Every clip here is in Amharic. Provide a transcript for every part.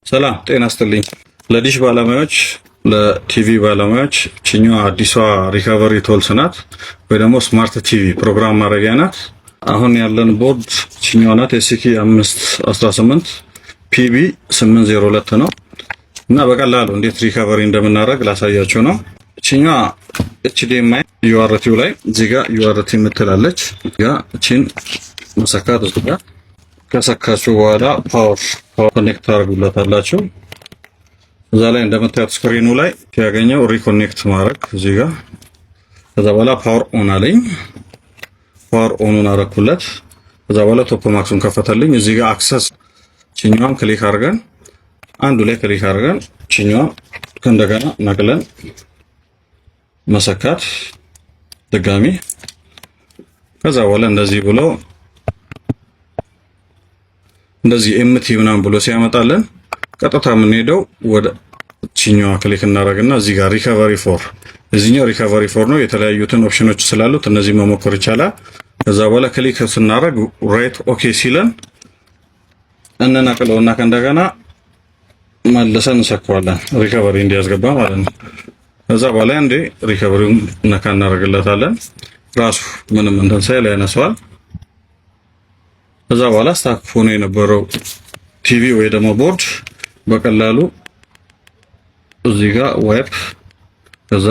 ሰላም ጤና ይስጥልኝ። ለዲሽ ባለሙያዎች ለቲቪ ባለሙያዎች ቺኛዋ አዲሷ ሪካቨሪ ቶልስ ናት ወይ ደግሞ ስማርት ቲቪ ፕሮግራም ማድረጊያ ናት። አሁን ያለን ቦርድ ቺኛዋ ናት። ኤስኪ 518 ፒቢ 802 ነው እና በቀላሉ እንዴት ሪካቨሪ እንደምናደርግ ላሳያችሁ ነው። ቺኛዋ ኤችዲኤምአይ ዩአርቲው ላይ እዚህ ጋር ዩአርቲ የምትላለች ጋ እቺን መሰካት እዚህ ጋር ከሰካችሁ በኋላ ፓወር ኮኔክት አድርጉላታላችሁ። እዛ ላይ እንደምታዩት ስክሪኑ ላይ ሲያገኘው ሪኮኔክት ማድረግ እዚህ ጋር። ከዛ በኋላ ፓወር ኦን አለኝ። ፓወር ኦኑን አረኩለት። ከዛ በኋላ ቶፕ ማክሱን ከፈተልኝ። እዚህ ጋር አክሰስ ቺኛዋን ክሊክ አድርገን አንዱ ላይ ክሊክ አድርገን ቺኛዋን እንደገና ነቅለን መሰካት ድጋሚ። ከዛ በኋላ እንደዚህ ብሎ እንደዚህ ኤምቲ ምናምን ብሎ ሲያመጣልን ቀጥታ የምንሄደው ወደ ቺኛዋ ክሊክ እናደርግና እዚህ ጋር ሪካቨሪ ፎር እዚህኛው ሪካቨሪ ፎር ነው። የተለያዩትን ኦፕሽኖች ስላሉት እነዚህ መሞከር ይቻላል። ከዛ በኋላ ክሊክ ስናደርግ ራይት ኦኬ ሲለን እንነቅለውና ከእንደገና መልሰን እንሰካዋለን ሪካቨሪ እንዲያስገባ ማለት ነው። ከዛ በኋላ እንደ ሪካቨሪውን ነካ እናደርግለታለን። ራሱ ምንም እንትን ሳይል ያነሳዋል። ከዛ በኋላ ስታክ ሆኖ የነበረው ቲቪ ወይ ደግሞ ቦርድ በቀላሉ እዚህ ጋር ዋይፕ ከዛ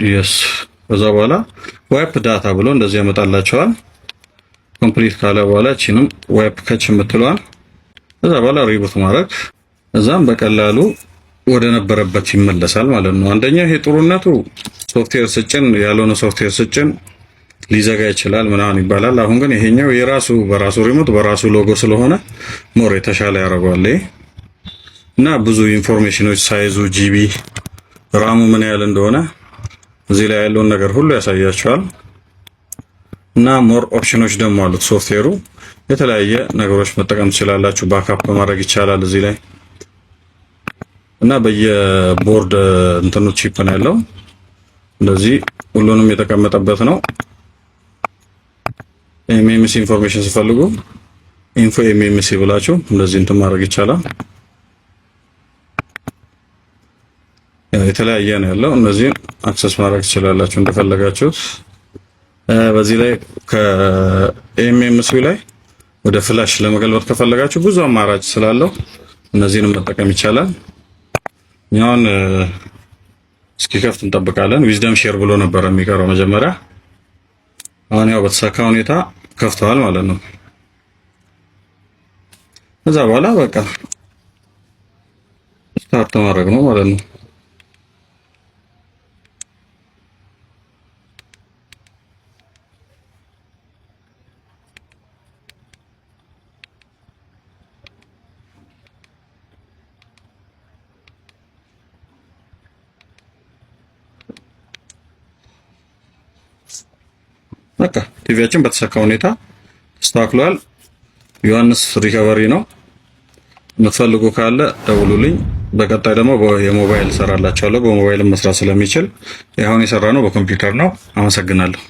የስ ከዛ በኋላ ዋይፕ ዳታ ብሎ እንደዚህ ያመጣላቸዋል። ኮምፕሊት ካለ በኋላ እቺንም ዋይፕ ከች የምትለዋል ከዛ በኋላ ሪቡት ማድረግ እዛም በቀላሉ ወደ ነበረበት ይመለሳል ማለት ነው። አንደኛ ይሄ ጥሩነቱ ሶፍትዌር ስጭን ያልሆነ ሶፍትዌር ስጭን ሊዘጋ ይችላል ምናምን ይባላል። አሁን ግን ይሄኛው የራሱ በራሱ ሪሞት በራሱ ሎጎ ስለሆነ ሞር የተሻለ ያደርገዋል እና ብዙ ኢንፎርሜሽኖች ሳይዙ ጂቢ ራሙ ምን ያህል እንደሆነ እዚህ ላይ ያለውን ነገር ሁሉ ያሳያችኋል። እና ሞር ኦፕሽኖች ደግሞ አሉት ሶፍትዌሩ የተለያየ ነገሮች መጠቀም ትችላላችሁ። ባክአፕ ማድረግ ይቻላል እዚህ ላይ እና በየቦርድ እንትኑ ቺፕ ነው ያለው። እንደዚህ ሁሉንም የተቀመጠበት ነው። ኤምኤምሲ ኢንፎርሜሽን ሲፈልጉ ኢንፎ ኤምኤምሲ ብላችሁ እንደዚህ እንትን ማድረግ ይቻላል። የተለያየ ነው ያለው። እነዚህን አክሰስ ማድረግ ትችላላችሁ እንደፈለጋችሁት። በዚህ ላይ ከኤምኤምሲ ላይ ወደ ፍላሽ ለመገልበጥ ከፈለጋችሁ ብዙ አማራጭ ስላለው እነዚህን መጠቀም ይቻላል። እኛውን እስኪከፍት እንጠብቃለን። ዊዝደም ሼር ብሎ ነበር የሚቀረው መጀመሪያ። አሁን ያው በተሳካ ሁኔታ ከፍተዋል ማለት ነው። ከዛ በኋላ በቃ ስታርት ማድረግ ነው ማለት ነው። በቃ ቲቪያችን በተሳካ ሁኔታ ተስተካክሏል። ዮሐንስ ሪካቨሪ ነው። የምትፈልጉ ካለ ደውሉልኝ። በቀጣይ ደግሞ የሞባይል ሰራላችኋለሁ። በሞባይል መስራት ስለሚችል አሁን የሰራ ነው በኮምፒውተር ነው። አመሰግናለሁ።